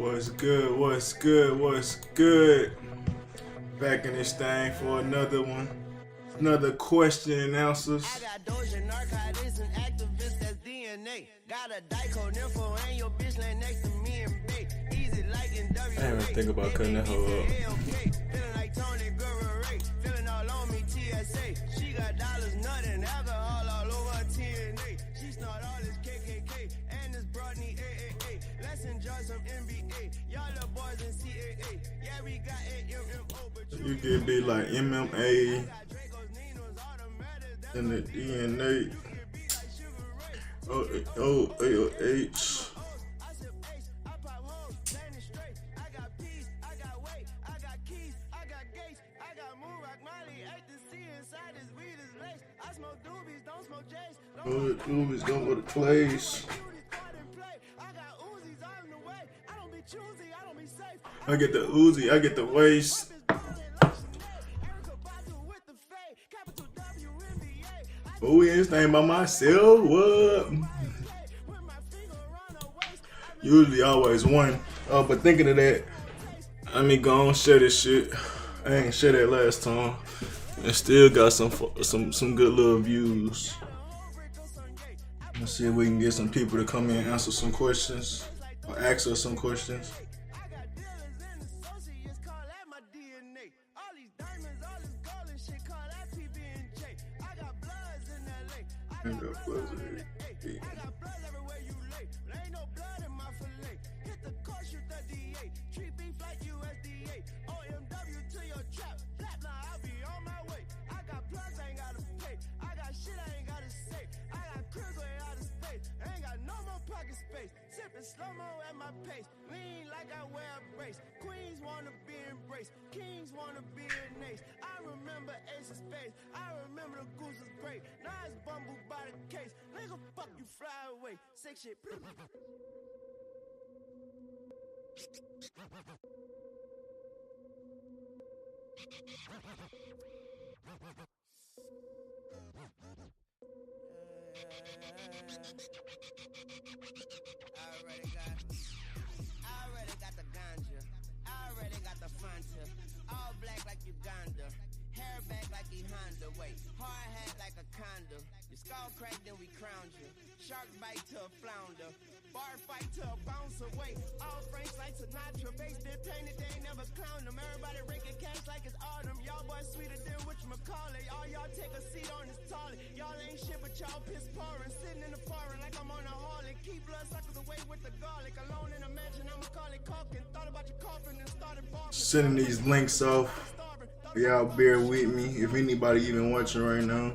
What's good? What's good? What's good? Back in this thing for another one. Another question and answers. I got Doja, narcotics, and activists, that's DNA. Got a Dyco nympho and your bitch laying next to me and Bay. Easy like in W. I didn't even think about cutting that hoe up. Feeling like Tony Guerrero, feeling all on me TSA. She got dollars, nothing, alcohol all over her TNA. She snort all this KKK and this Broadney AAA. Let's enjoy some NBA. Y'all little boys in CAA. Yeah, we got AMMO, but You could be like MMA and the DNA. OAOH. Movies don't go to place. I get the Uzi, I get the waist. Oh, we in this thing by myself. What? Usually always one. Oh, but thinking of that, let me go and share this shit. I ain't share that last time. And still got some good little views. Let's see if we can get some people to come in and answer some questions. Or ask us some questions. Slow-mo at my pace, lean like I wear a brace. Queens wanna be embraced, kings wanna be an ace. I remember Ace of Spades, I remember the goose was great. Now it's bumbled by the case, nigga fuck you fly away. Sick shit. I already got the ganja. I already got the Fanta. All black like Uganda. Hair back like E Honda. Wait, hard hat like a condom. Your skull crack, then we crowned you. Shark bite to a flounder. Bar fight to a bouncer. Wait, all French like Sinatra. Face been painted, they ain't never clowned them. Everybody raking cash like it's autumn. Y'all boys sweeter than whatchamacallit. All y'all take a seat on this toilet. Y'all ain't shit, but y'all piss pouring. Sitting in the foreign like I'm on a Harley. Keep blood suckers away with the garlic. Alone in a mansion, I'ma call it caulking. Thought about your coffin and started barking. Sending these links off. Y'all bear with me if anybody even watching right now.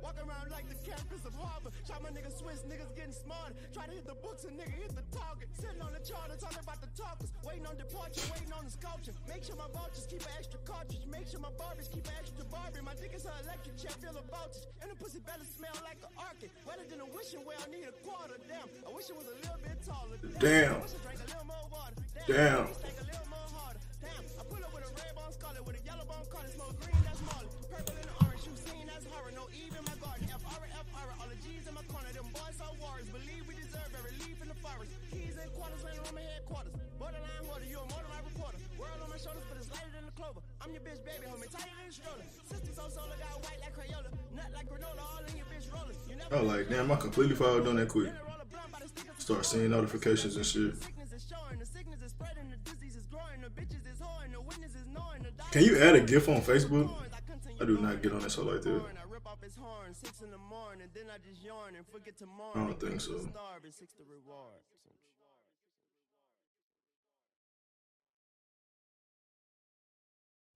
Walk around like the campus of Harvard. Shot my niggas Swiss, niggas getting smarter. Try to hit the books and nigga hit the target. Sitting on the charter, talking about the talkers. Waiting on departure, waiting on the sculpture. Make sure my vultures keep an extra cartridge. Make sure my Barbies keep an extra Barbie. My dick is her electric chair, feel a voltage. And the pussy better smell like an orchid. Wetter than a wishing well, I need a quarter. Damn, I wish it was a little bit taller. Damn. I wish I drank a little more water. Damn. Think a little more harder. Damn, I pull up with a red bone scarlet, with a yellow bone collar, smoke green, that's Marley. Purple and orange, you seen that's horror. No Eve in my garden. F-R-F-R, all the G's in my corner. Them boys are warriors. Believe we deserve every leaf in the forest. Keys and quarters laying on my headquarters. Borderline water, you a motorized reporter. World on my shoulders, but it's lighter than the clover. I'm your bitch, baby, hold me tighter than a stroller. Sister so solar, got white like Crayola. Nut like granola, all in your bitch rollers. You never I was like, damn, I completely followed on that quick. Start seeing notifications and shit. Can you add a GIF on Facebook? I do not get on this hoe like that. I don't think so.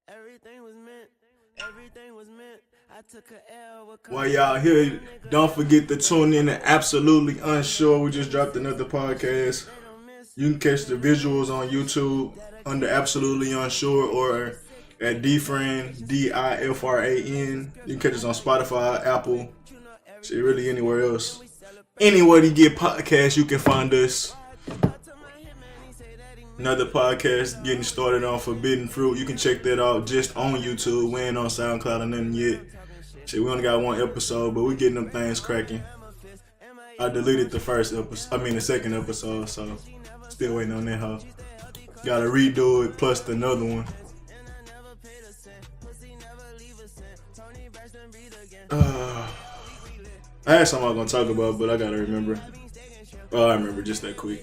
Everything was meant. Everything was meant. I took a L with While y'all here, don't forget to tune in to Absolutely Unsure. We just dropped another podcast. You can catch the visuals on YouTube under Absolutely Unsure or at Dfran, D-I-F-R-A-N. You can catch us on Spotify, Apple, shit, really anywhere else. Anywhere you get podcasts, you can find us. Another podcast getting started on Forbidden Fruit. You can check that out just on YouTube. We ain't on SoundCloud or nothing yet. Shit, we only got one episode, but we getting them things cracking. I deleted the second episode, so still waiting on that hoe. Gotta redo it plus another one. I had something I was gonna talk about, but I gotta remember. Oh, I remember just that quick.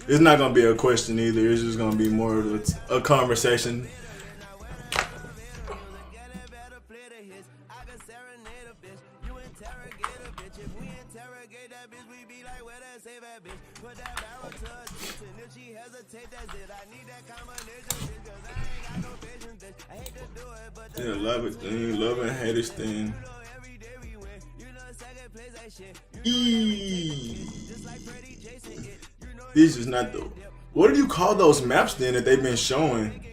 It's not gonna be a question either. It's just gonna be more of a conversation. Yeah, love it thing, love and hate it thing. This is not the. What do you call those maps then that they've been showing?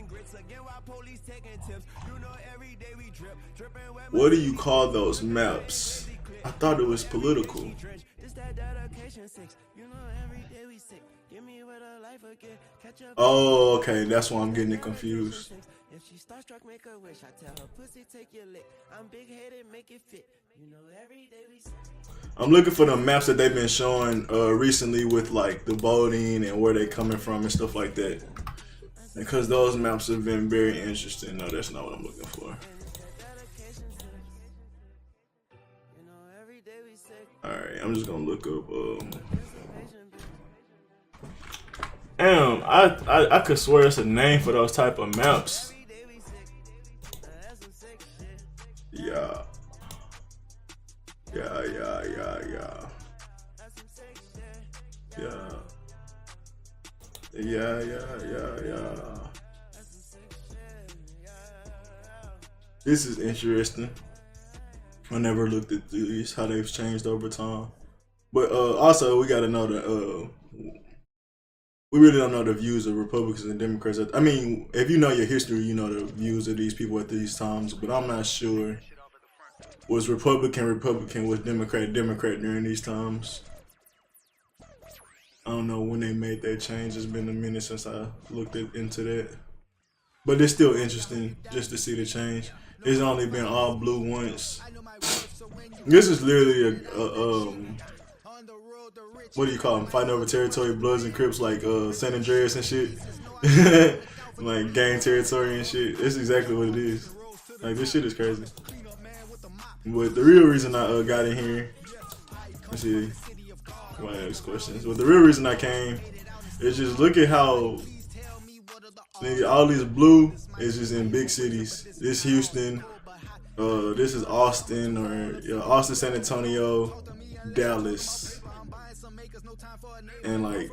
What do you call those maps? I thought it was political. Oh, okay, that's why I'm getting it confused. I'm looking for the maps that they've been showing recently with like the voting and where they coming from and stuff like that. Because those maps have been very interesting. No, that's not what I'm looking for. Alright, I'm just gonna look up damn, I could swear it's a name for those type of maps. Yeah. Yeah. This is interesting. I never looked at these, how they've changed over time. But also, we gotta know that we really don't know the views of Republicans and Democrats. I mean, if you know your history, you know the views of these people at these times. But I'm not sure. Was Republican, was Democrat during these times. I don't know when they made that change. It's been a minute since I looked into that. But it's still interesting just to see the change. It's only been all blue once. This is literally what do you call them? Fighting over territory, Bloods and Crips like San Andreas and shit. Like gang territory and shit. It's exactly what it is. Like this shit is crazy. But the real reason I got in here, let's see, why ask questions. But the real reason I came is just look at how nigga, all these blue is just in big cities. This Houston, this is Austin or Austin, San Antonio, Dallas, and like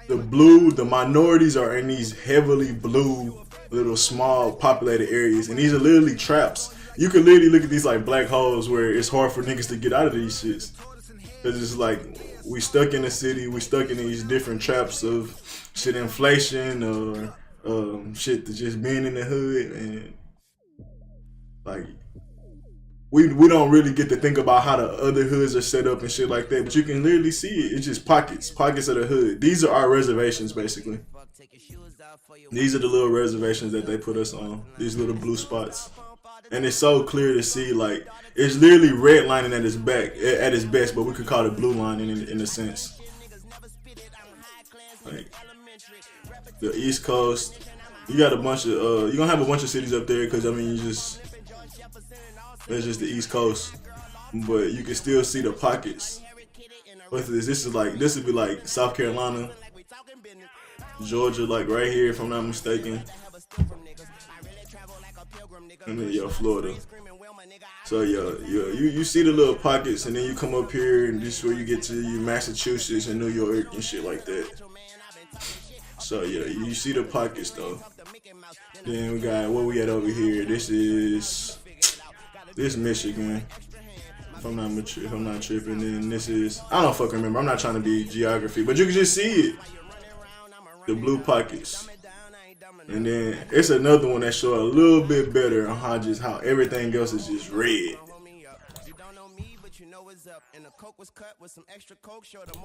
the minorities are in these heavily blue little small populated areas, and these are literally traps. You can literally look at these like black holes where it's hard for niggas to get out of these shits. Cause it's like we stuck in the city, we stuck in these different traps of shit, inflation or shit to just being in the hood, and like we don't really get to think about how the other hoods are set up and shit like that. But you can literally see it. It's just pockets of the hood. These are our reservations basically. These are the little reservations that they put us on. These little blue spots. And it's so clear to see, like, it's literally redlining at its best, but we could call it blue lining in a sense. Like, the East Coast, you got a bunch of, you're gonna have a bunch of cities up there, because, I mean, that's just the East Coast. But you can still see the pockets. What's this? This would be like South Carolina, Georgia, like right here, if I'm not mistaken. And then Florida. So you see the little pockets, and then you come up here, and this is where you get to Massachusetts and New York and shit like that. So you see the pockets though. Then we got what we got over here. This Michigan. If I'm not tripping, then this is, I don't fucking remember. I'm not trying to be geography, but you can just see it. The blue pockets. And then it's another one that show a little bit better on how everything else is just red.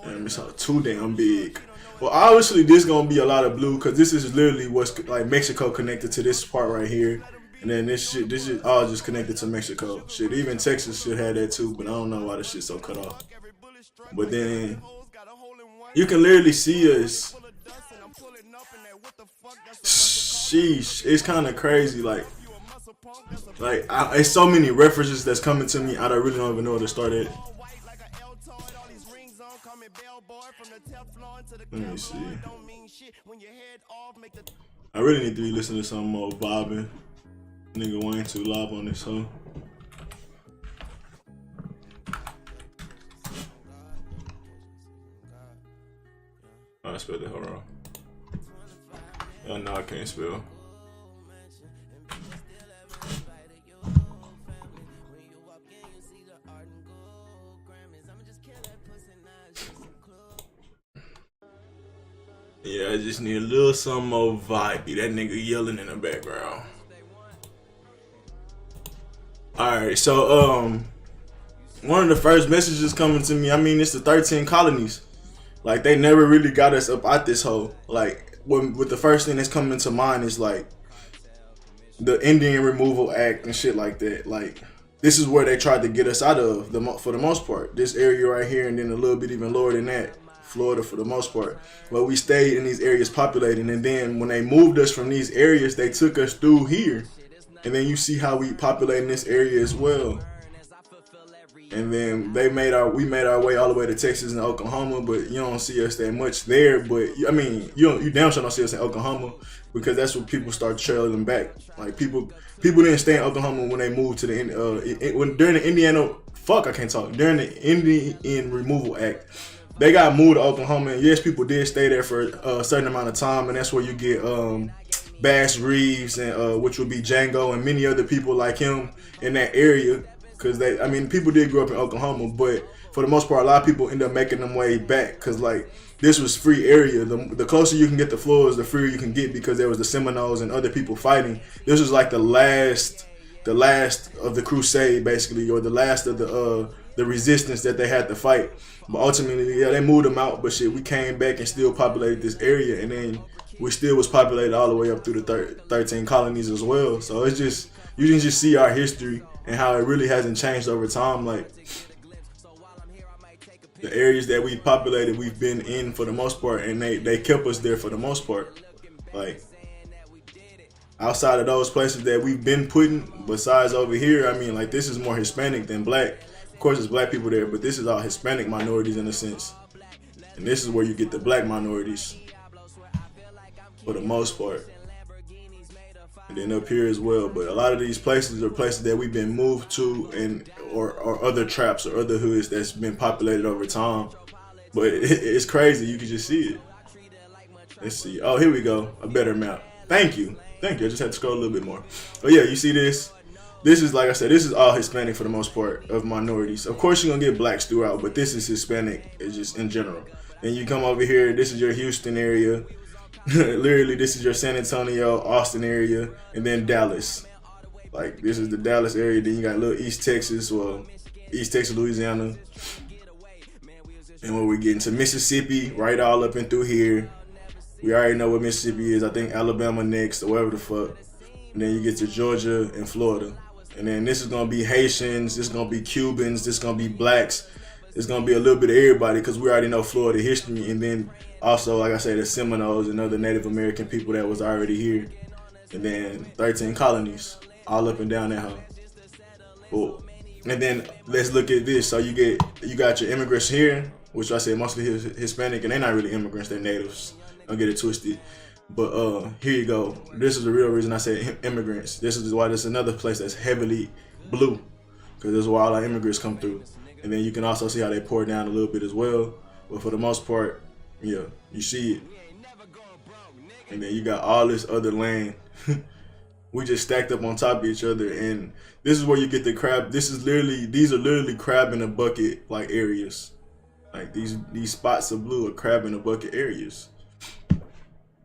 Damn, it's all too damn big. Well, obviously this gonna be a lot of blue, because this is literally what's like Mexico connected to this part right here. And then this is all just connected to Mexico. Shit, even Texas should have that too, but I don't know why this shit's so cut off. But then you can literally see us Sheesh, it's kind of crazy. Like it's so many references that's coming to me. I really don't even know where to start at. Let me see. I really need to be listening to some more vibing. Nigga Wayne too live on this, huh? I spelled it, hold on. Oh, no, I can't spell. Yeah, I just need a little something more vibey. That nigga yelling in the background. Alright, so one of the first messages coming to me, I mean, it's the 13 colonies. Like, they never really got us up out this hole. Like, with the first thing that's coming to mind is like the Indian Removal Act and shit like that. Like, this is where they tried to get us out of for the most part. This area right here, and then a little bit even lower than that, Florida for the most part. But we stayed in these areas populating, and then when they moved us from these areas, they took us through here. And then you see how we populate in this area as well. And then we made our way all the way to Texas and Oklahoma, but you don't see us that much there. But I mean, you damn sure don't see us in Oklahoma, because that's when people start trailing back. Like people didn't stay in Oklahoma when they moved to during the during the Indian Removal Act. They got moved to Oklahoma, and yes, people did stay there for a certain amount of time, and that's where you get Bass Reeves and which would be Django and many other people like him in that area. Because people did grow up in Oklahoma, but for the most part, a lot of people end up making them way back, because like this was free area. The closer you can get to Florida, the freer you can get, because there was the Seminoles and other people fighting. This was like the last of the crusade, basically, or the last of the resistance that they had to fight. But ultimately, yeah, they moved them out. But shit, we came back and still populated this area, and then we still was populated all the way up through the 13 colonies as well. So it's just, you can just see our history and how it really hasn't changed over time. Like, the areas that we populated, we've been in for the most part, and they kept us there for the most part. Like, outside of those places that we've been putting, besides over here, I mean, like, this is more Hispanic than black. Of course, there's black people there, but this is all Hispanic minorities in a sense. And this is where you get the black minorities for the most part. And then up here as well. But a lot of these places are places that we've been moved to, and or other traps or other hoods that's been populated over time. But it's crazy. You can just see it. Let's see. Oh, here we go. A better map. Thank you. I just had to scroll a little bit more. But yeah, you see this? This is, like I said, this is all Hispanic for the most part of minorities. Of course, you're going to get blacks throughout, but this is Hispanic. It's just in general. And you come over here, this is your Houston area. Literally, this is your San Antonio, Austin area, and then Dallas. Like, this is the Dallas area. Then you got little East Texas, Louisiana. And when we get into Mississippi, right all up and through here. We already know what Mississippi is. I think Alabama next, or whatever the fuck. And then you get to Georgia and Florida. And then this is going to be Haitians, this is going to be Cubans, this is going to be blacks. It's going to be a little bit of everybody, because we already know Florida history. And then also, like I said, the Seminoles and other Native American people that was already here. And then 13 colonies all up and down that hoe. Cool. And then let's look at this. So you got your immigrants here, which I said mostly Hispanic, and they're not really immigrants, they're natives. Don't get it twisted. But here you go. This is the real reason I say immigrants. This is why this is another place that's heavily blue, because this is where all our immigrants come through. And then you can also see how they pour down a little bit as well. But for the most part, yeah, you see it. And then you got all this other land. We just stacked up on top of each other, and this is where you get the crab. These are literally crab in a bucket like areas. Like these spots of blue are crab in a bucket areas.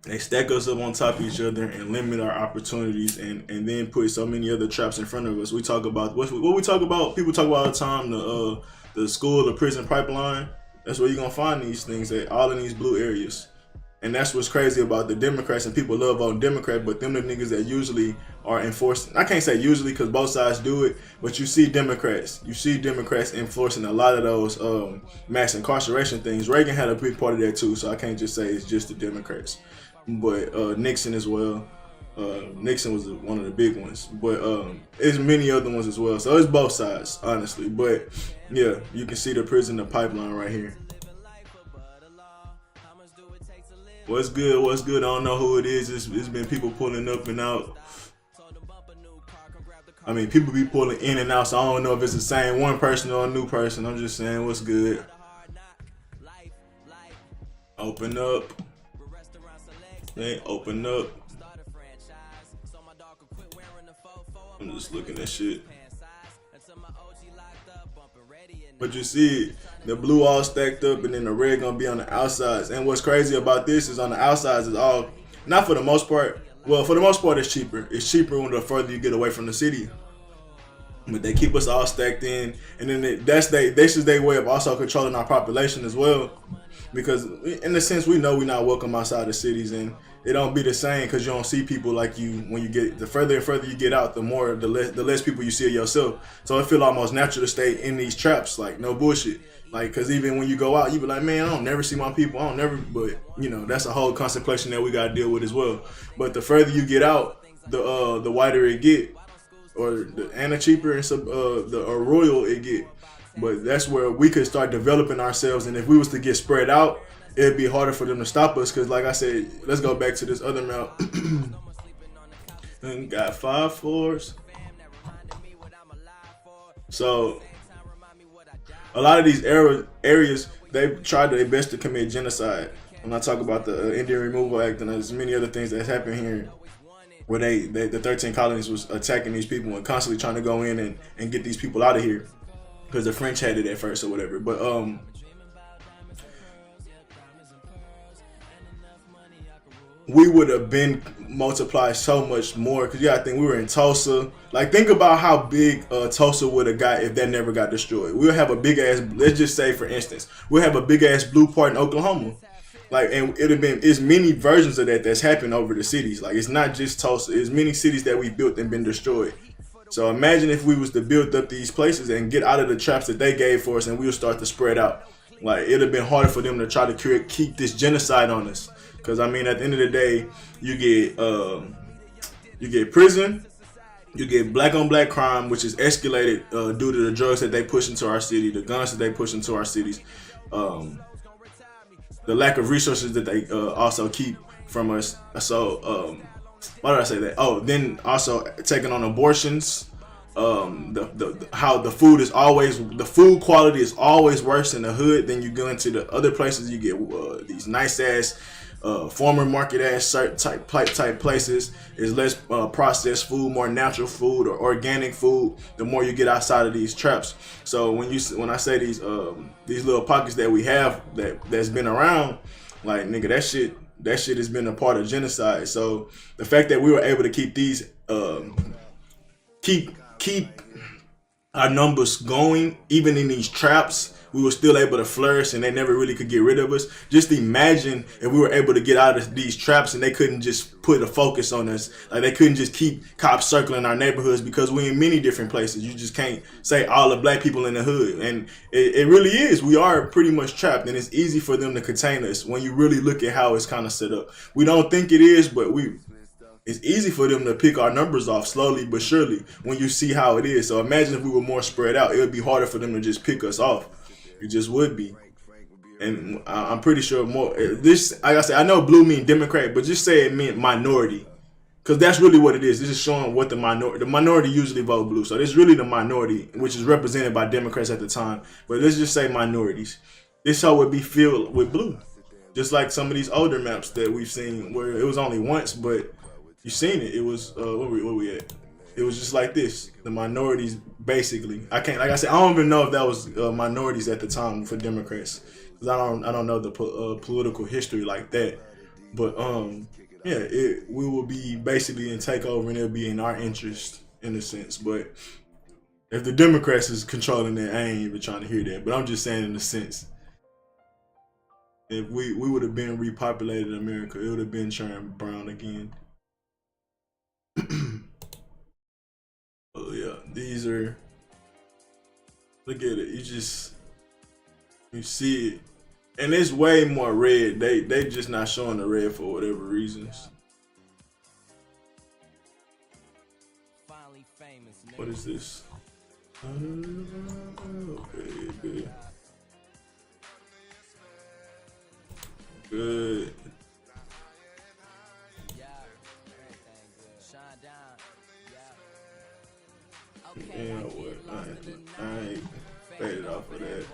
They stack us up on top of each other and limit our opportunities, and then put so many other traps in front of us. We talk about what we talk about. People talk about all the time, the school, the prison pipeline. That's where you're gonna find these things, all in these blue areas. And that's what's crazy about the Democrats, and people love voting Democrat, but them the niggas that usually are enforcing. I can't say usually because both sides do it, but you see Democrats enforcing a lot of those mass incarceration things. Reagan had a big part of that too, so I can't just say it's just the Democrats, but Nixon as well. Nixon was one of the big ones, but there's many other ones as well. So it's both sides, honestly. But yeah, you can see the prisoner pipeline right here. What's good? What's good? I don't know who it is. It's been people pulling up and out. I mean, people be pulling in and out, so I don't know if it's the same one person or a new person. I'm just saying, what's good? Open up. They open up. I'm just looking at shit. But you see, the blue all stacked up, and then the red gonna be on the outsides. And what's crazy about this is on the outsides is all, not for the most part. Well, for the most part, it's cheaper. It's cheaper when the further you get away from the city. But they keep us all stacked in, and then this is their way of also controlling our population as well. Because in a sense, we know we're not welcome outside the cities, and it don't be the same because you don't see people like you. When you get the further and further you get out, the less people you see of yourself. So it feel almost natural to stay in these traps, like no bullshit. Like, because even when you go out, you be like, man, I don't never see my people. I don't never, but you know, that's a whole contemplation that we got to deal with as well. But the further you get out, the whiter it get, and the cheaper and the royal it get. But that's where we could start developing ourselves. And if we was to get spread out, it'd be harder for them to stop us. Because like I said, let's go back to this other map. And got 5 floors. So a lot of these areas, they've tried their best to commit genocide. I'm not talking about the Indian Removal Act and there's many other things that happened here, where the 13 colonies was attacking these people and constantly trying to go in and get these people out of here. Because the French had it at first or whatever. But we would have been multiplied so much more. Because I think we were in Tulsa. Like, think about how big Tulsa would have got if that never got destroyed. We'll have a big ass, let's just say for instance, we'll have a big ass blue part in Oklahoma. Like, and it'd have been, it's many versions of that that's happened over the cities. Like, it's not just Tulsa. It's many cities that we built and been destroyed. So imagine if we was to build up these places and get out of the traps that they gave for us, and we'll start to spread out. Like, it'd have been harder for them to try to keep this genocide on us. Because I mean, at the end of the day, you get prison, you get black on black crime, which is escalated due to the drugs that they push into our city, the guns that they push into our cities, the lack of resources that they also keep from us. So why did I say that? Oh, then also taking on abortions. How the food quality is always worse in the hood. Then you go into the other places, you get these nice ass former market ass type places. Is less processed food, more natural food or organic food. The more you get outside of these traps. So when I say these little pockets that we have that's been around, like, nigga, that shit has been a part of genocide. So the fact that we were able to keep these keep our numbers going, even in these traps, we were still able to flourish and they never really could get rid of us. Just imagine if we were able to get out of these traps and they couldn't just put a focus on us. Like, they couldn't just keep cops circling our neighborhoods, because we're in many different places. You just can't say all the black people in the hood. And it really is. We are pretty much trapped, and it's easy for them to contain us when you really look at how it's kind of set up. We don't think it is, but it's easy for them to pick our numbers off slowly but surely when you see how it is. So imagine if we were more spread out, it would be harder for them to just pick us off. It just would be. And I'm pretty sure more this, like I said, I know blue mean Democrat, but just say it meant minority, because that's really what it is. This is showing what the minority usually vote blue. So it's really the minority, which is represented by Democrats at the time. But let's just say minorities. This show would be filled with blue, just like some of these older maps that we've seen where it was only once, but you seen it. It was where we at? It was just like this. The minorities, basically. I can't, like I said, I don't even know if that was minorities at the time for Democrats, because I don't know the political history like that. But yeah, we will be basically in takeover, and it'll be in our interest in a sense. But if the Democrats is controlling it, I ain't even trying to hear that. But I'm just saying in a sense. If we would have been repopulated America, it would have been turned brown again. Oh yeah, these are. Look at it. You see it, and it's way more red. They just not showing the red for whatever reasons. What is this? Okay, good. Good. Yeah, what? I ain't faded off of that.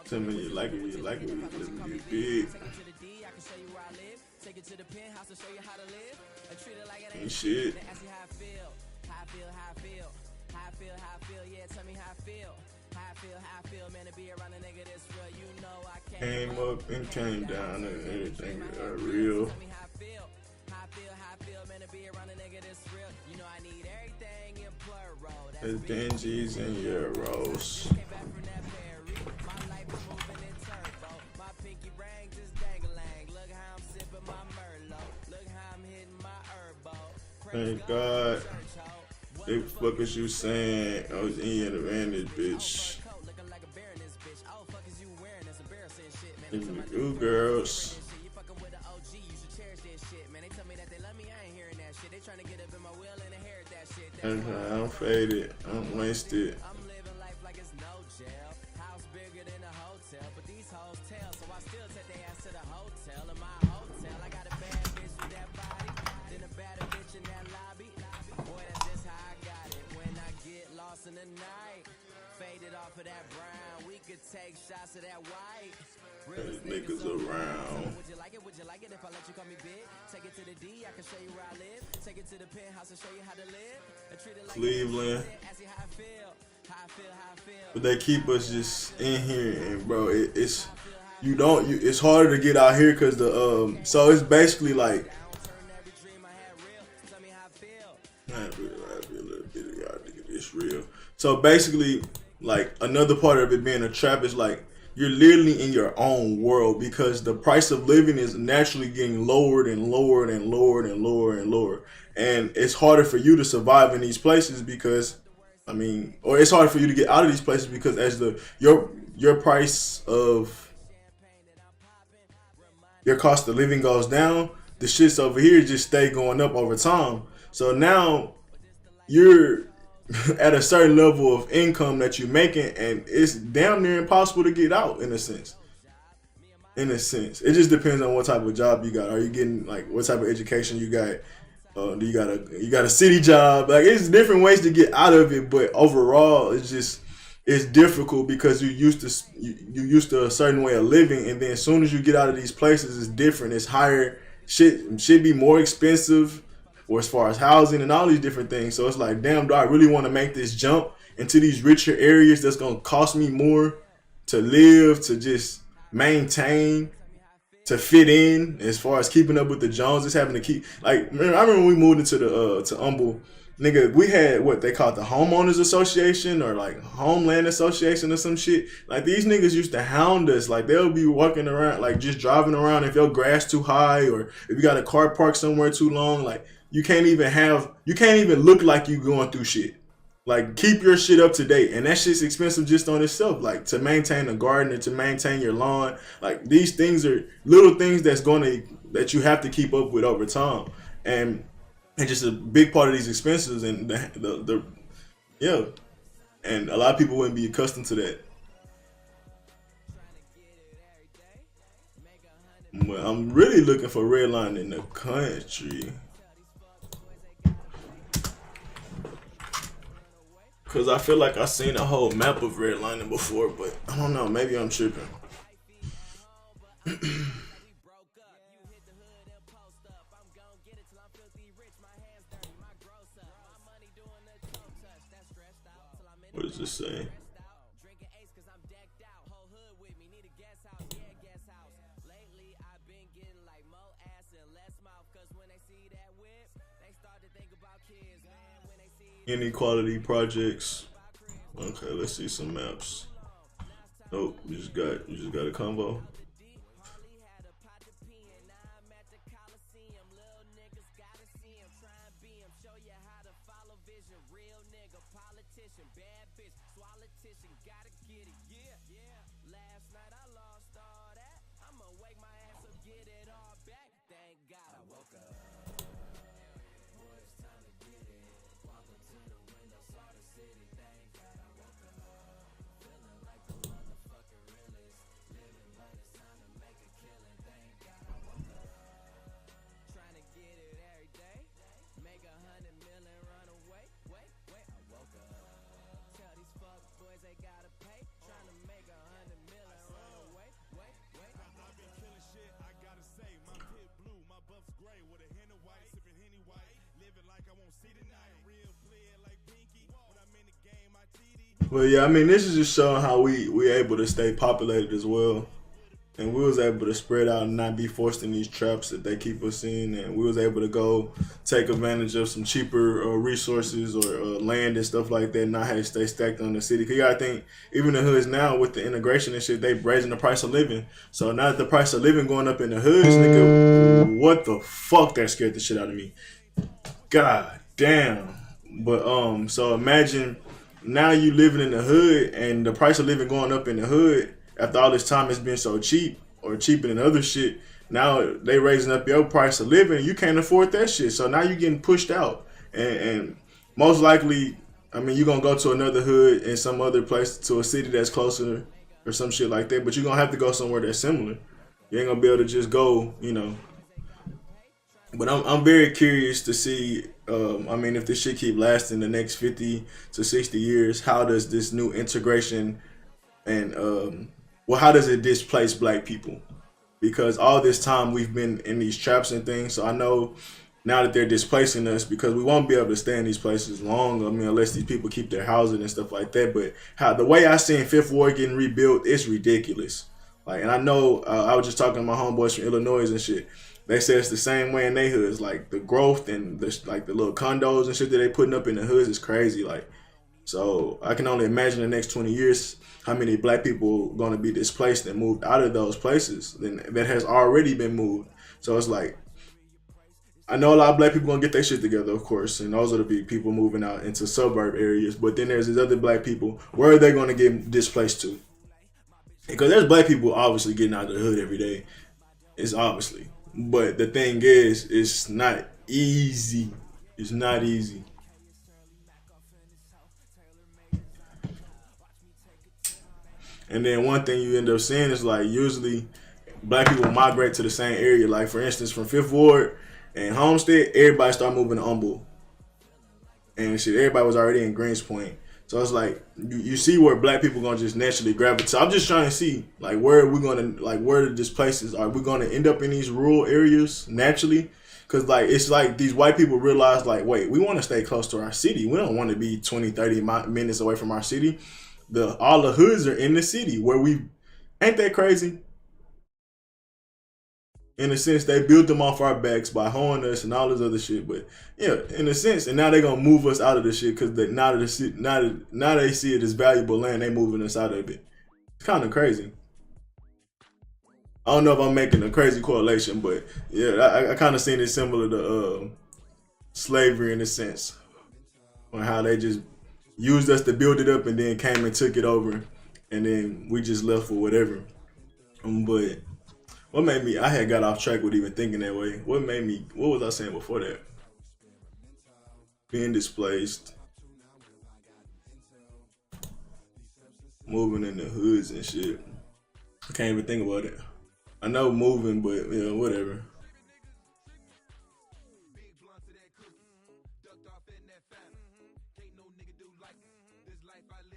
Tell me you like it, you like it, you let me get big. Ain't shit. Came up and came down and everything got real. It's Benjis and Euros. Thank God. Big fuck is you saying? I was in your advantage, bitch. Ooh, girls. I'm faded. I'm wasted. Take shots of that white. Niggas around. Would you like it? Would you like it if I let you call me big? Take it to the D, I can show you where I live. Take it to the penthouse and show you how to live. Treat it like Cleveland. ask you how I feel. How I feel. But they keep us just in here, and bro, it's it's harder to get out here because the so it's basically like. I feel a little bit of y'all nigga this real. So basically, like another part of it being a trap is like you're literally in your own world because the price of living is naturally getting lowered and lowered and lowered and lower and lower, and it's harder for you to survive in these places because, I mean, or it's harder for you to get out of these places because as your price of your cost of living goes down, the shits over here just stay going up over time. So now you're at a certain level of income that you're making, and it's damn near impossible to get out in a sense. In a sense, it just depends on what type of job you got. Are you getting like what type of education you got? Do you got a city job? Like it's different ways to get out of it, but overall, it's difficult because you used to a certain way of living, and then as soon as you get out of these places, it's different. It's higher. Shit should be more expensive. Or as far as housing and all these different things. So it's like, damn, do I really want to make this jump into these richer areas that's going to cost me more to live, to just maintain, to fit in, as far as keeping up with the Joneses, having to keep, like, man, I remember when we moved into to Humble, nigga, we had what they called the Homeowners Association or like Homeland Association or some shit. Like these niggas used to hound us. Like they'll be walking around, like just driving around if your grass too high or if you got a car parked somewhere too long, like, you can't even look like you going through shit. Like keep your shit up to date, and that shit's expensive just on itself. Like to maintain a garden and to maintain your lawn, like these things are little things that you have to keep up with over time, and just a big part of these expenses and the yeah, and a lot of people wouldn't be accustomed to that. Well, I'm really looking for redline in the country. Cause I feel like I seen a whole map of redlining before, but I don't know. Maybe I'm tripping. What does this say? Inequality projects. Okay, let's see some maps. Nope, you just got a combo. Well, yeah, I mean, this is just showing how we able to stay populated as well, and we was able to spread out and not be forced in these traps that they keep us in, and we was able to go take advantage of some cheaper resources or land and stuff like that, and not have to stay stacked on the city. Cause you gotta think, even the hoods now with the integration and shit, they raising the price of living. So now that the price of living going up in the hoods, nigga, what the fuck? That scared the shit out of me. God damn. But so imagine now you living in the hood and the price of living going up in the hood after all this time it's been so cheap or cheaper than other shit. Now they raising up your price of living. You can't afford that shit. So now you getting pushed out. And most likely, I mean, you're gonna go to another hood in some other place to a city that's closer or some shit like that. But you're gonna have to go somewhere that's similar. You ain't gonna be able to just go, but I'm very curious to see. I mean, if this shit keep lasting the next 50 to 60 years, how does this new integration and well, how does it displace black people? Because all this time we've been in these traps and things. So I know now that they're displacing us because we won't be able to stay in these places long. I mean, unless these people keep their housing and stuff like that. But how the way I seen Fifth Ward getting rebuilt, it's ridiculous. Like, and I know I was just talking to my homeboys from Illinois and shit. They say it's the same way in their hoods. Like the growth and the little condos and shit that they putting up in the hoods is crazy. Like, so I can only imagine the next 20 years how many black people going to be displaced and moved out of those places that has already been moved. So it's like, I know a lot of black people gonna get their shit together, of course, and those are the big people moving out into suburb areas. But then there's these other black people. Where are they gonna get displaced to? Because there's black people obviously getting out of the hood every day. It's obviously, but the thing is, it's not easy. It's not easy. And then one thing you end up seeing is like usually black people migrate to the same area. Like for instance, from Fifth Ward and Homestead, everybody start moving to Humble, and shit, everybody was already in Greenspoint. So it's like you see where black people gonna just naturally gravitate. So I'm just trying to see like where are we gonna where these places are we gonna end up in these rural areas naturally? Cause like it's like these white people realize like wait, we want to stay close to our city. We don't want to be 20, 30 minutes away from our city. The all the hoods are in the city where we ain't that crazy. In a sense, they built them off our backs by hoeing us and all this other shit. But yeah, in a sense, and now they're gonna move us out of the shit because now they see it as valuable land. They moving us out of it. It's kind of crazy. I don't know if I'm making a crazy correlation, but yeah, I kind of seen it similar to slavery in a sense, on how they just used us to build it up and then came and took it over, and then we just left for whatever. But what made me? I had got off track with even thinking that way. What made me? What was I saying before that? Being displaced, moving in the hoods and shit. I can't even think about it. I know moving, but whatever.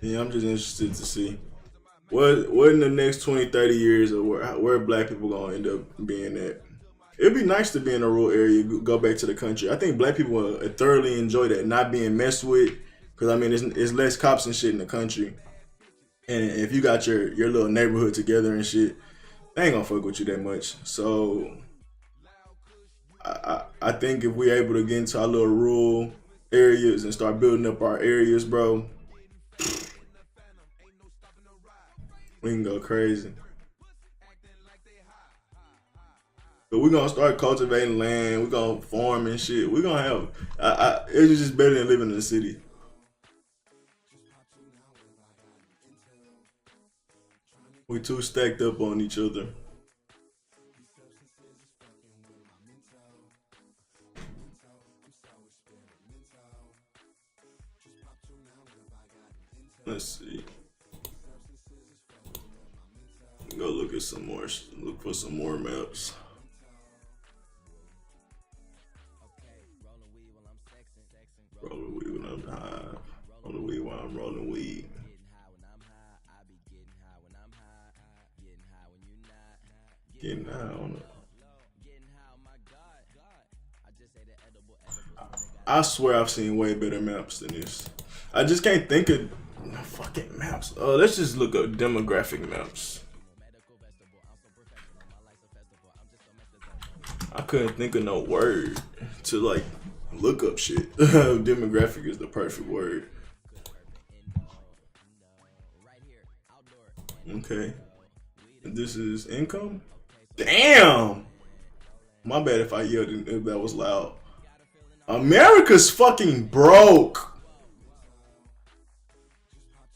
Yeah, I'm just interested to see what in the next 20, 30 years or where black people gonna end up being at. It'd be nice to be in a rural area, go back to the country. I think black people will thoroughly enjoy that, not being messed with. Because I mean, it's less cops and shit in the country, and if you got your little neighborhood together and shit, they ain't gonna fuck with you that much. So I think if we able to get into our little rural areas and start building up our areas, bro, We can go crazy. But we're gonna start cultivating land. We're gonna farm and shit. We're gonna have. It's just better than living in the city. We too stacked up on each other. Let's see. Go look at some more. Look for some more maps. Rolling weed when I'm high. Rolling weed while I'm rolling weed. Getting high on it. I swear I've seen way better maps than this. I just can't think of fucking maps. Let's just look up demographic maps. I couldn't think of no word to like look up shit. Demographic is the perfect word. Okay. This is income? Damn! My bad if I yelled if that was loud. America's fucking broke.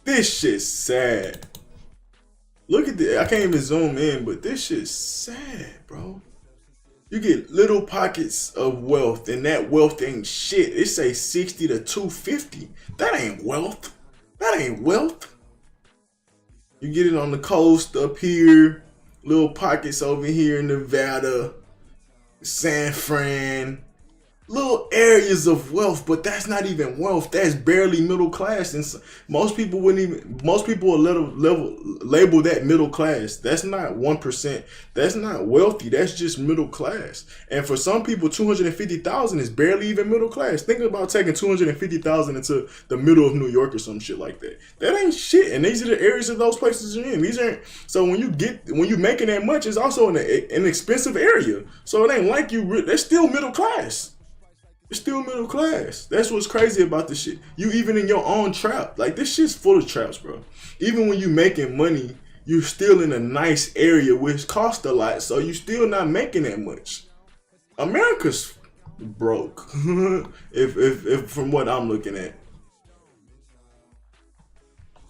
This shit's sad. Look at this. I can't even zoom in, but this shit's sad, bro. You get little pockets of wealth, and that wealth ain't shit. It say 60 to 250. That ain't wealth. That ain't wealth. You get it on the coast up here, little pockets over here in Nevada, San Fran, little areas of wealth, but that's not even wealth. That's barely middle class, and most people wouldn't even. Most people will label that middle class. That's not 1%. That's not wealthy. That's just middle class. And for some people, 250,000 is barely even middle class. Think about taking 250,000 into the middle of New York or some shit like that. That ain't shit. And these are the areas of those places you're in. These aren't. So when you making that much, it's also in an expensive area. So it ain't like you. They're still middle class. It's still middle class. That's what's crazy about this shit. You even in your own trap. Like, this shit's full of traps, bro. Even when you making money, you're still in a nice area which costs a lot, so you still not making that much. America's broke. if from what I'm looking at.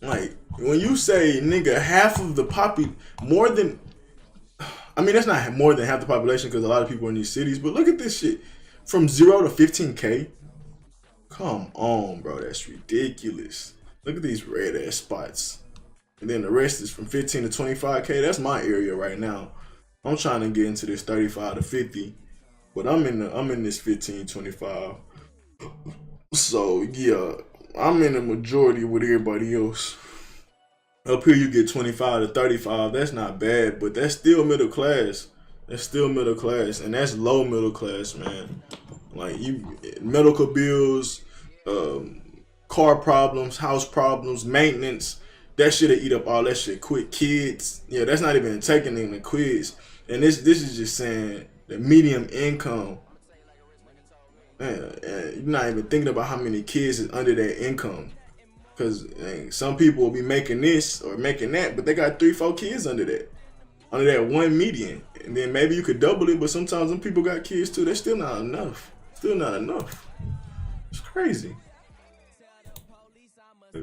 Like, when you say, nigga, half of the more than, I mean, that's not more than half the population because a lot of people are in these cities, but look at this shit. From 0 to 15K? Come on, bro. That's ridiculous. Look at these red ass spots. And then the rest is from 15 to 25K. That's my area right now. I'm trying to get into this 35 to 50. But I'm in this 15, 25. So yeah, I'm in the majority with everybody else. Up here you get 25 to 35. That's not bad, but that's still middle class. That's still middle class, and that's low middle class, man. Like, you, medical bills, car problems, house problems, maintenance, that shit'll eat up all that shit quick. Kids, yeah, that's not even taking in the quiz. And this is just saying the medium income. Man, you're not even thinking about how many kids is under that income. Because some people will be making this or making that, but they got 3-4 kids under that one median. And then maybe you could double it, but sometimes them people got kids too. That's still not enough. Still not enough. It's crazy. I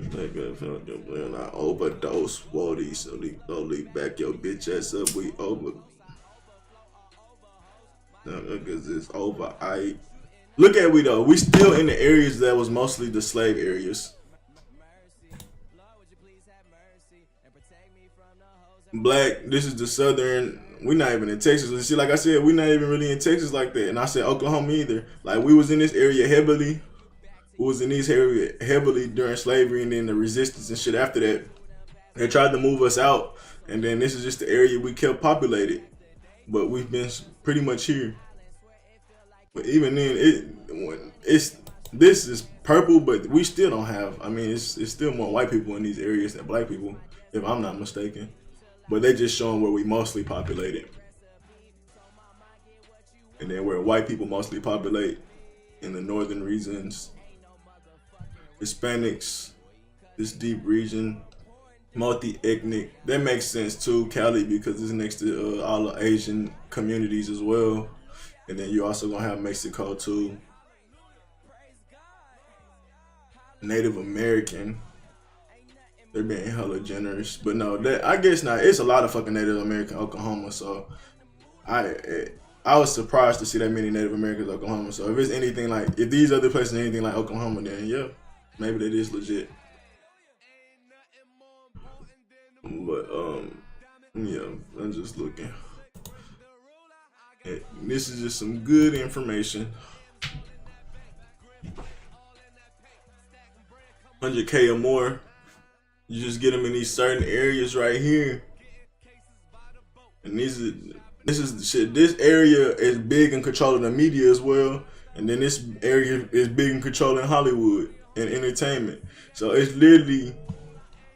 overdose, Wody, so leave back your bitch ass up. We over. Because it's over. Look at we though. We still in the areas that was mostly the slave areas. Black, this is the southern. We're not even in Texas. See, like I said, we're not even really in Texas like that. And I said Oklahoma either. Like, we was in this area heavily. We was in these area heavily during slavery and then the resistance and shit after that. They tried to move us out. And then this is just the area we kept populated. But we've been pretty much here. But even then, this is purple, but we still don't have. I mean, it's still more white people in these areas than black people, if I'm not mistaken. But they just showing where we mostly populated. And then where white people mostly populate in the northern regions, Hispanics, this deep region, multi-ethnic. That makes sense too, Cali, because it's next to all the Asian communities as well. And then you also gonna have Mexico too. Native American. They're being hella generous, but no, that I guess not. It's a lot of fucking Native American Oklahoma, so I I was surprised to see that many Native Americans in Oklahoma. So if it's anything like, if these other places are anything like Oklahoma, then yeah, maybe that is legit. But yeah, I'm just looking. And this is just some good information. 100K or more, you just get them in these certain areas right here, and this is the shit. This area is big in controlling the media as well, and then this area is big in controlling Hollywood and entertainment. So it's literally,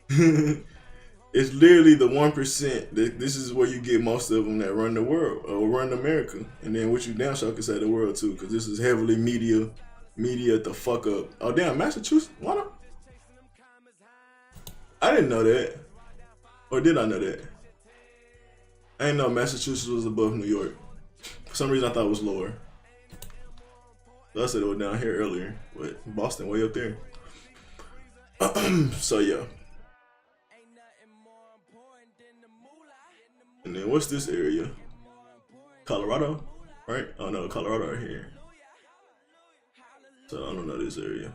it's literally the 1%. This is where you get most of them that run the world or run America, and then what you damn sure can say the world too, because this is heavily media the fuck up. Oh damn, Massachusetts, why not? I didn't know that, or did I know that? I didn't know Massachusetts was above New York. For some reason, I thought it was lower. So I said it was down here earlier, but Boston way up there. So yeah. And then what's this area? Colorado, right? Oh no, Colorado right here. So I don't know this area.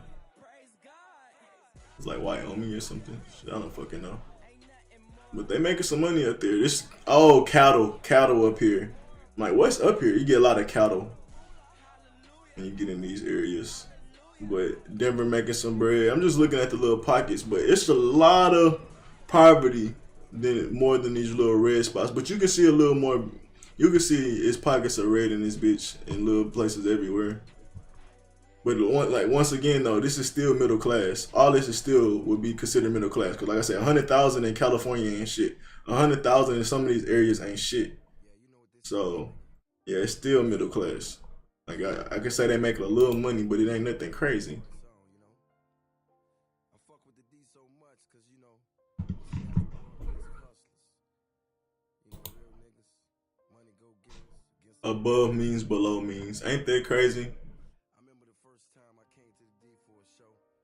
It's like Wyoming or something. I don't fucking know. But they making some money up there. This cattle up here. I'm like, what's up here? You get a lot of cattle when you get in these areas. But Denver making some bread. I'm just looking at the little pockets, but it's a lot of poverty more than these little red spots. But you can see a little more. You can see its pockets are red in this bitch in little places everywhere. But once again though, this is still middle class. All this is still would be considered middle class. Because like I said, 100,000 in California ain't shit. 100,000 in some of these areas ain't shit. So yeah, it's still middle class. Like I can say they make a little money, but it ain't nothing crazy. Above means below means. Ain't that crazy?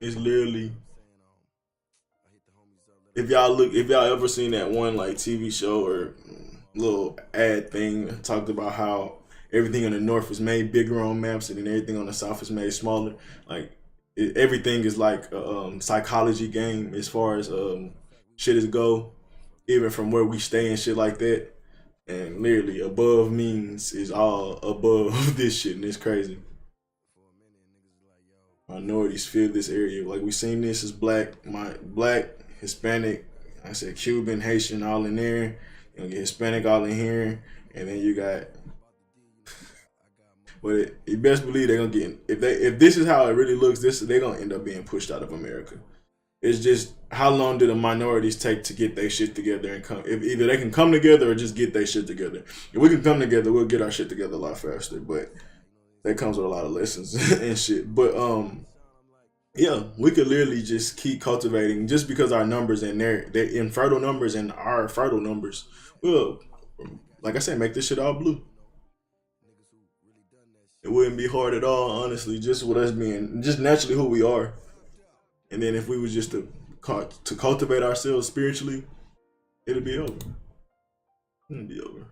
It's literally, if y'all ever seen that one like TV show or little ad thing talked about how everything in the north is made bigger on maps and then everything on the south is made smaller. Like everything is like a psychology game as far as shit is go, even from where we stay and shit like that. And literally above means is all above this shit, and it's crazy. Minorities fill this area. Like we seen this is black, Hispanic, I said Cuban, Haitian, all in there. You get Hispanic all in here, and then you got. But you best believe they're gonna get if this is how it really looks. They're gonna end up being pushed out of America. It's just how long do the minorities take to get their shit together and come? If either they can come together or just get their shit together. If we can come together, we'll get our shit together a lot faster. But that comes with a lot of lessons and shit. But yeah, we could literally just keep cultivating just because our numbers and their infertile numbers and our fertile numbers will, like I said, make this shit all blue. It wouldn't be hard at all, honestly, just with us being just naturally who we are. And then if we was just to cultivate ourselves spiritually, it'll be over. It'll be over.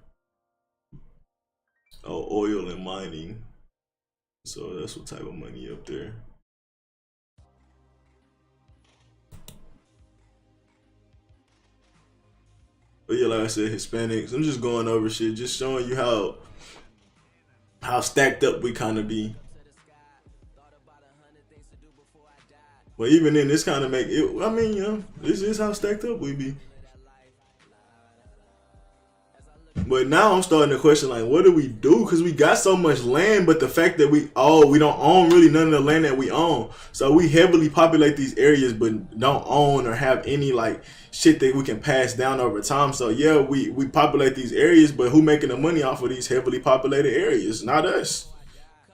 Oh, oil and mining. So that's what type of money up there. But yeah, like I said, Hispanics. I'm just going over shit, just showing you how stacked up we kind of be. But even then, this kind of make it. I mean, you know, this is how stacked up we be. But now I'm starting to question, like, what do we do? Because we got so much land, but the fact that we don't own really none of the land that we own. So we heavily populate these areas, but don't own or have any, like, shit that we can pass down over time. So, yeah, we populate these areas, but who making the money off of these heavily populated areas? Not us.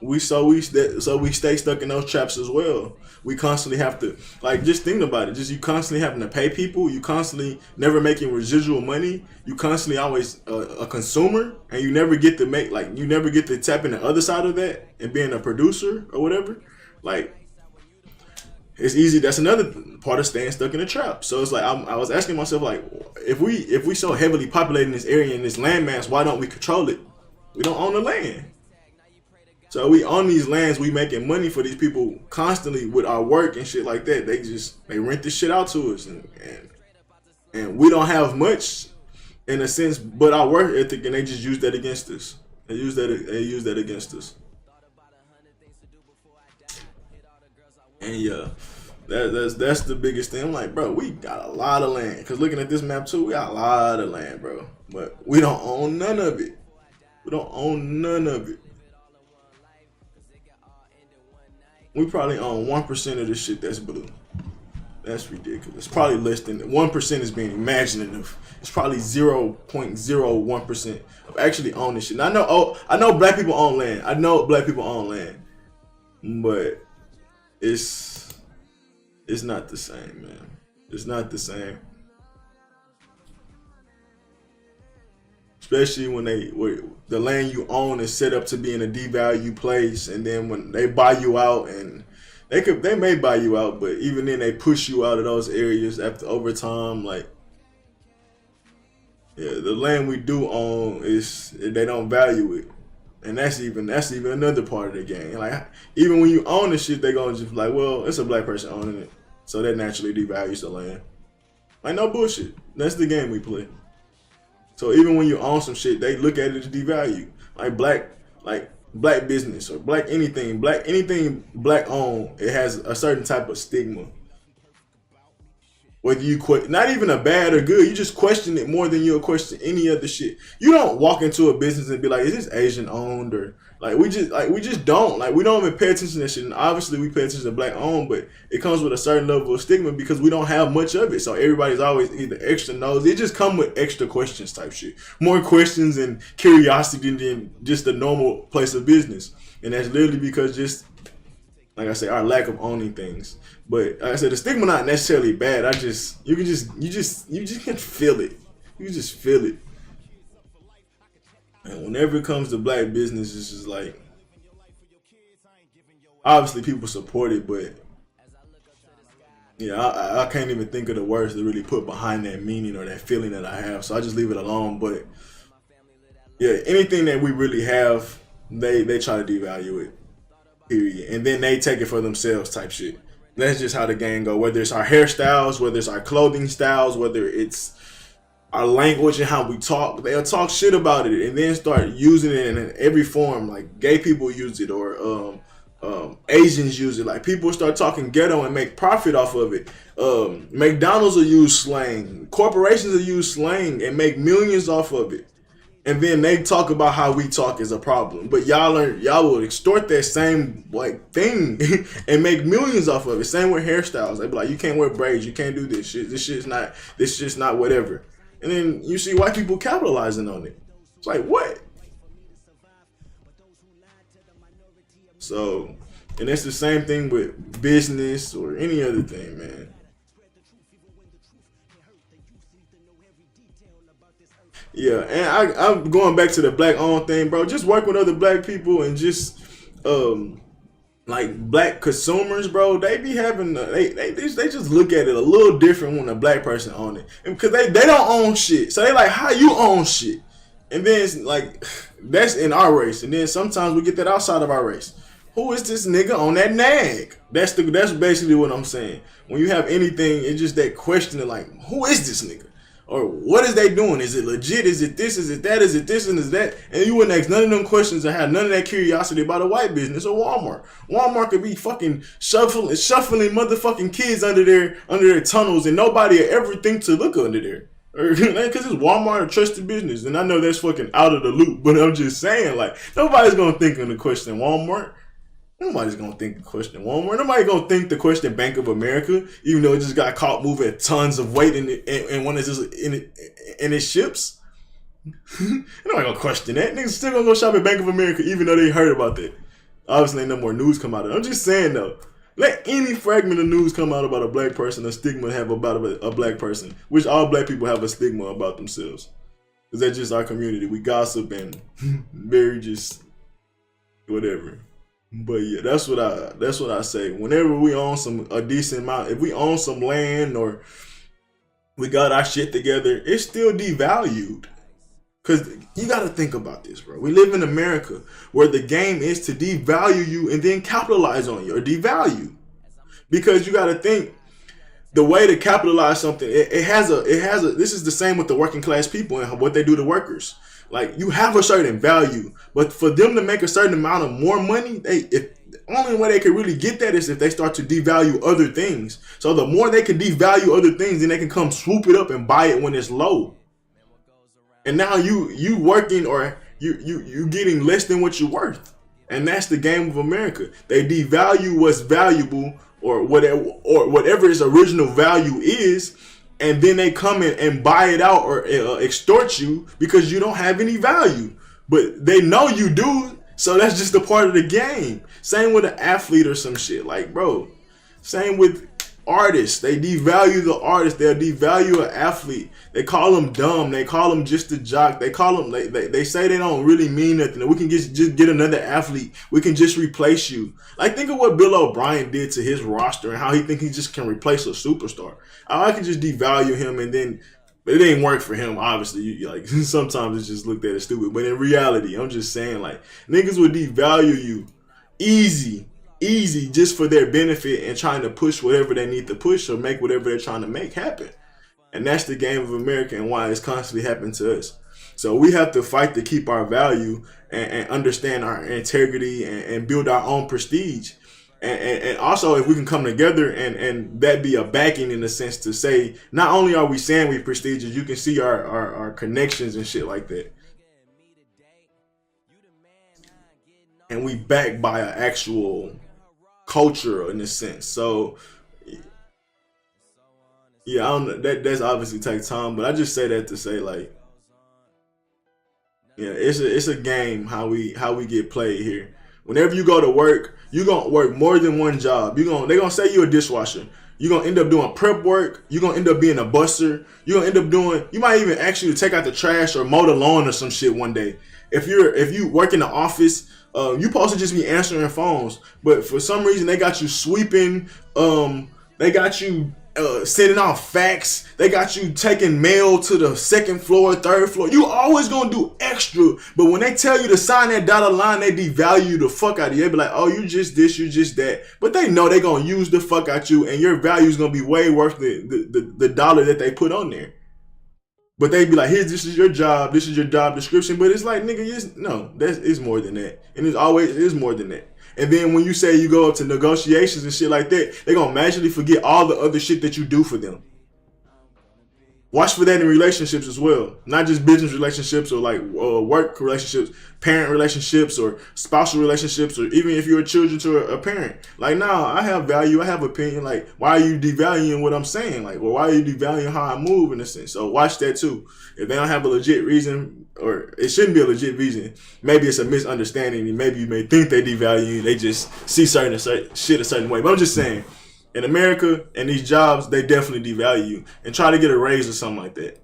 we stay stuck in those traps as well. We constantly have to, like, just think about it. Just you constantly having to pay people. You constantly never making residual money. You constantly always a consumer, and you never get to make, like, you never get to tap in the other side of that and being a producer or whatever. Like, it's easy. That's another part of staying stuck in a trap. So it's like I was asking myself, like, if we so heavily populating this area and this landmass, why don't we control it? We don't own the land. So we own these lands, we making money for these people constantly with our work and shit like that. They rent this shit out to us, and we don't have much in a sense, but our work ethic, and they just use that against us. They use that against us. And yeah, that's the biggest thing. I'm like, bro, we got a lot of land. Cause looking at this map too, we got a lot of land, bro. But we don't own none of it. We don't own none of it. We probably own 1% of the shit that's blue. That's ridiculous. Probably less than 1% is being imaginative. It's probably 0.01% of actually owning shit. Now, I know black people own land. I know black people own land, but it's not the same, man. It's not the same. Especially when the land you own is set up to be in a devalued place, and then when they buy you out, and they may buy you out, but even then they push you out of those areas after over time. Like, yeah, the land we do own is they don't value it, and that's even another part of the game. Like, even when you own the shit, they gonna just be like, well, it's a black person owning it, so that naturally devalues the land. Like, no bullshit. That's the game we play. So even when you own some shit, they look at it as devalued. Like black business or anything black owned, it has a certain type of stigma. Whether you not even a bad or good, you just question it more than you'll question any other shit. You don't walk into a business and be like, is this Asian owned, or we just don't. Like, we don't even pay attention to that shit. And obviously we pay attention to black owned, but it comes with a certain level of stigma because we don't have much of it. So everybody's always either extra nosy. It just come with extra questions type shit. More questions and curiosity than just the normal place of business. And that's literally because just, like I say, our lack of owning things. But like I said, the stigma not necessarily bad. You just can feel it. You just feel it. And whenever it comes to black business, it's just like, obviously people support it, but yeah, I can't even think of the words to really put behind that meaning or that feeling that I have. So I just leave it alone. But yeah, anything that we really have, they try to devalue it. Period. And then they take it for themselves type shit. That's just how the game go. Whether it's our hairstyles, whether it's our clothing styles, whether it's our language and how we talk, they'll talk shit about it and then start using it in every form. Like, gay people use it, or Asians use it. Like, people start talking ghetto and make profit off of it. McDonald's will use slang. Corporations will use slang and make millions off of it. And then they talk about how we talk is a problem, but y'all will extort that same like thing and make millions off of it. Same with hairstyles. They be like, you can't wear braids, you can't do this shit. This shit's not whatever. And then you see white people capitalizing on it. It's like, what? So, and it's the same thing with business or any other thing, man. Yeah, and I'm going back to the black owned thing, bro. Just work with other black people and just like black consumers, bro. They be having they just look at it a little different when a black person own it, and because they don't own shit, so they like, how you own shit, and then it's like, that's in our race, and then sometimes we get that outside of our race. Who is this nigga on that nag? That's basically what I'm saying. When you have anything, it's just that question of like, who is this nigga? Or what is they doing? Is it legit? Is it this? Is it that? Is it this and is that? And you wouldn't ask none of them questions and have none of that curiosity about a white business or Walmart. Walmart could be fucking shuffling motherfucking kids under their tunnels, and nobody would ever think to look under there. Because it's Walmart, a trusted business. And I know that's fucking out of the loop, but I'm just saying, like, nobody's gonna think of the question Walmart. Nobody's gonna think the question Walmart. Nobody's gonna think the question Bank of America, even though it just got caught moving tons of weight in it, and when it's just in its ships. Nobody gonna question that. Niggas still gonna go shop at Bank of America even though they heard about that. Obviously, ain't no more news come out of it. I'm just saying though. Let any fragment of news come out about a black person, a stigma have about a black person, which all black people have a stigma about themselves. Because that's just our community. We gossip and very just whatever. But yeah, that's what I say. Whenever we own a decent amount, if we own some land or we got our shit together, it's still devalued. Cause you gotta think about this, bro. We live in America where the game is to devalue you and then capitalize on you or devalue. Because you gotta think the way to capitalize something, it has a this is the same with the working class people and what they do to workers. Like you have a certain value, but for them to make a certain amount of more money, the only way they can really get that is if they start to devalue other things. So the more they can devalue other things, then they can come swoop it up and buy it when it's low. And now you working or you getting less than what you're worth. And that's the game of America. They devalue what's valuable or whatever its original value is, and then they come in and buy it out or extort you because you don't have any value. But they know you do, so that's just a part of the game. Same with an athlete or some shit. Like, bro, same with artists. They devalue the artist. They'll devalue an athlete. They call them dumb. They call them just a jock. They call them, they say they don't really mean nothing. We can just get another athlete. We can just replace you. Like, think of what Bill O'Brien did to his roster and how he think he just can replace a superstar. I can just devalue him and then it didn't work for him, obviously. Like, sometimes it's just looked at as stupid. But in reality, I'm just saying, like, niggas would devalue you easy just for their benefit and trying to push whatever they need to push or make whatever they're trying to make happen. And that's the game of America and why it's constantly happening to us. So we have to fight to keep our value and understand our integrity and build our own prestige. And also, if we can come together and that be a backing in a sense to say, not only are we saying we prestigious, you can see our connections and shit like that. And we backed by an actual culture in a sense. So yeah, I don't know. That's obviously take time, but I just say that to say, like, yeah, it's a game how we get played here. Whenever you go to work, you gonna work more than one job. They gonna say you're a dishwasher. You're gonna end up doing prep work. You're gonna end up being a buster. You're gonna end up doing. You might even ask you to take out the trash or mow the lawn or some shit one day. If you work in the office, you supposed to just be answering phones, but for some reason they got you sweeping. They got you sending out fax. They got you taking mail to the second floor, third floor. You always gonna do extra, but when they tell you to sign that dotted line, they devalue the fuck out of you. They be like, oh, you just this, you just that. But they know they gonna use the fuck out you, and your value is gonna be way worth the dollar that they put on there. But they be like, this is your job description. But it's like, nigga, it's more than that. And it's more than that. And then when you say you go up to negotiations and shit like that, they gonna magically forget all the other shit that you do for them. Watch for that in relationships as well. Not just business relationships or like work relationships, parent relationships or spousal relationships, or even if you're children to a parent. Like, nah, I have value, I have opinion. Like, why are you devaluing what I'm saying? Like, well, why are you devaluing how I move in a sense? So watch that too. If they don't have a legit reason, or it shouldn't be a legit reason, maybe it's a misunderstanding. And maybe you may think they devalue you. They just see certain shit a certain way. But I'm just saying, in America and these jobs, they definitely devalue you and try to get a raise or something like that.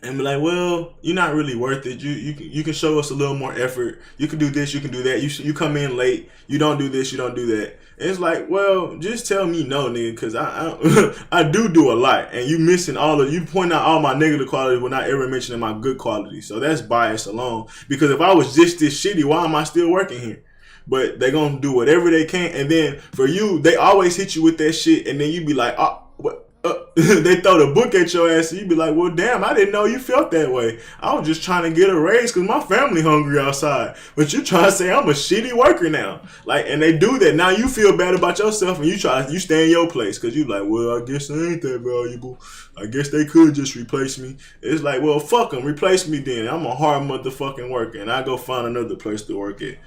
And be like, well, you're not really worth it. You can show us a little more effort. You can do this, you can do that. You come in late. You don't do this, you don't do that. And it's like, well, just tell me no, nigga, because I do a lot, and you point out all my negative qualities without ever mentioning my good qualities. So that's bias alone. Because if I was just this shitty, why am I still working here? But they gonna do whatever they can, and then for you, they always hit you with that shit, and then you be like, oh, what? They throw the book at your ass, and you be like, well, damn, I didn't know you felt that way. I was just trying to get a raise because my family hungry outside. But you trying to say I'm a shitty worker now, like, and they do that. Now you feel bad about yourself, and you stay in your place because you like, well, I guess I ain't that valuable. I guess they could just replace me. It's like, well, fuck them, replace me then. I'm a hard motherfucking worker, and I go find another place to work at.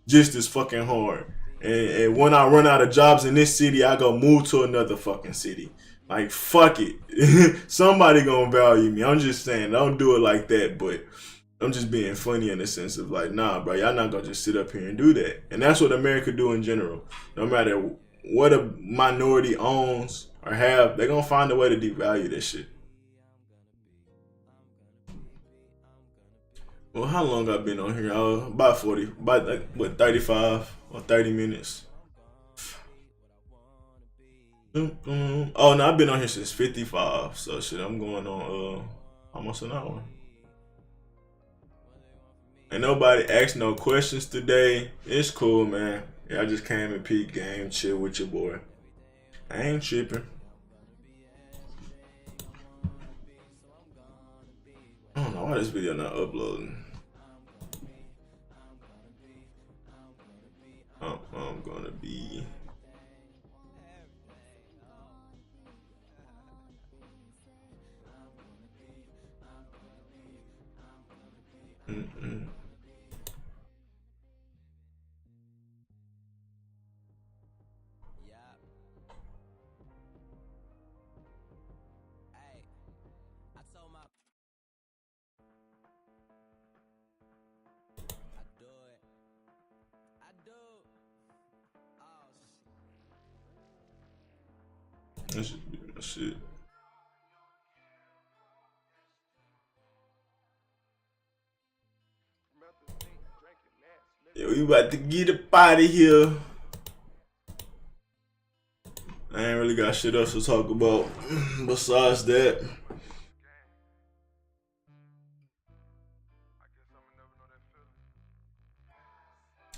Just as fucking hard. And when I run out of jobs in this city, I go move to another fucking city. Like, fuck it. Somebody gonna value me. I'm just saying, don't do it like that. But I'm just being funny in the sense of like, nah, bro, y'all not gonna just sit up here and do that. And that's what America do in general. No matter what a minority owns or have, they're gonna find a way to devalue this shit. Well, how long I've been on here? About 40, about like, what, 35 or 30 minutes. Oh no, I've been on here since 55. So shit, I'm going on almost an hour. Ain't nobody asked no questions today. It's cool, man. Yeah, I just came and peep game, chill with your boy. I ain't tripping. I don't know why this video not uploading. I'm gonna be. Mm-mm. That should be my shit. Yo, we about to get up out of here. I ain't really got shit else to talk about besides that.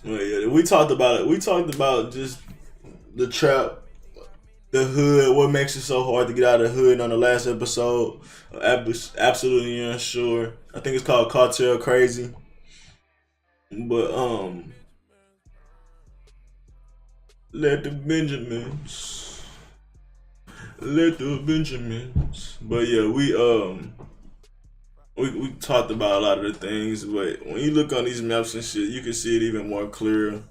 Well, yeah, we talked about it. We talked about just the trap, the hood, what makes it so hard to get out of the hood on the last episode. Absolutely unsure. I think it's called Cartel Crazy. But let the Benjamins. Let the Benjamins. But yeah, we talked about a lot of the things, but when you look on these maps and shit, you can see it even more clear.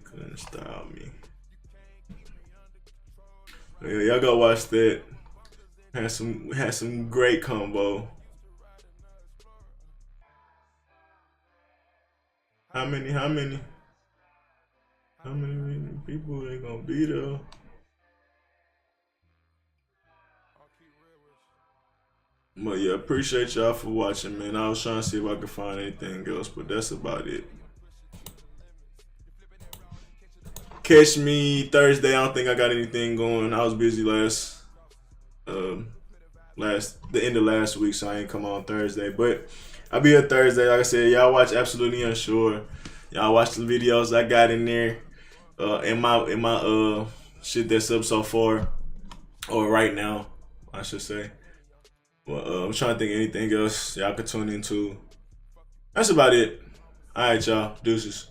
Couldn't style me. Yeah, y'all go watch that. Had some great combo. How many people ain't gonna be there? But yeah, appreciate y'all for watching, man. I was trying to see if I could find anything else, but that's about it. Catch me Thursday. I don't think I got anything going. I was busy the end of last week, so I ain't come on Thursday. But I'll be here Thursday. Like I said, y'all watch Absolutely Unsure. Y'all watch the videos I got in there. In my shit that's up so far, or right now, I should say. Well, I'm trying to think of anything else y'all could tune into. That's about it. All right, y'all. Deuces.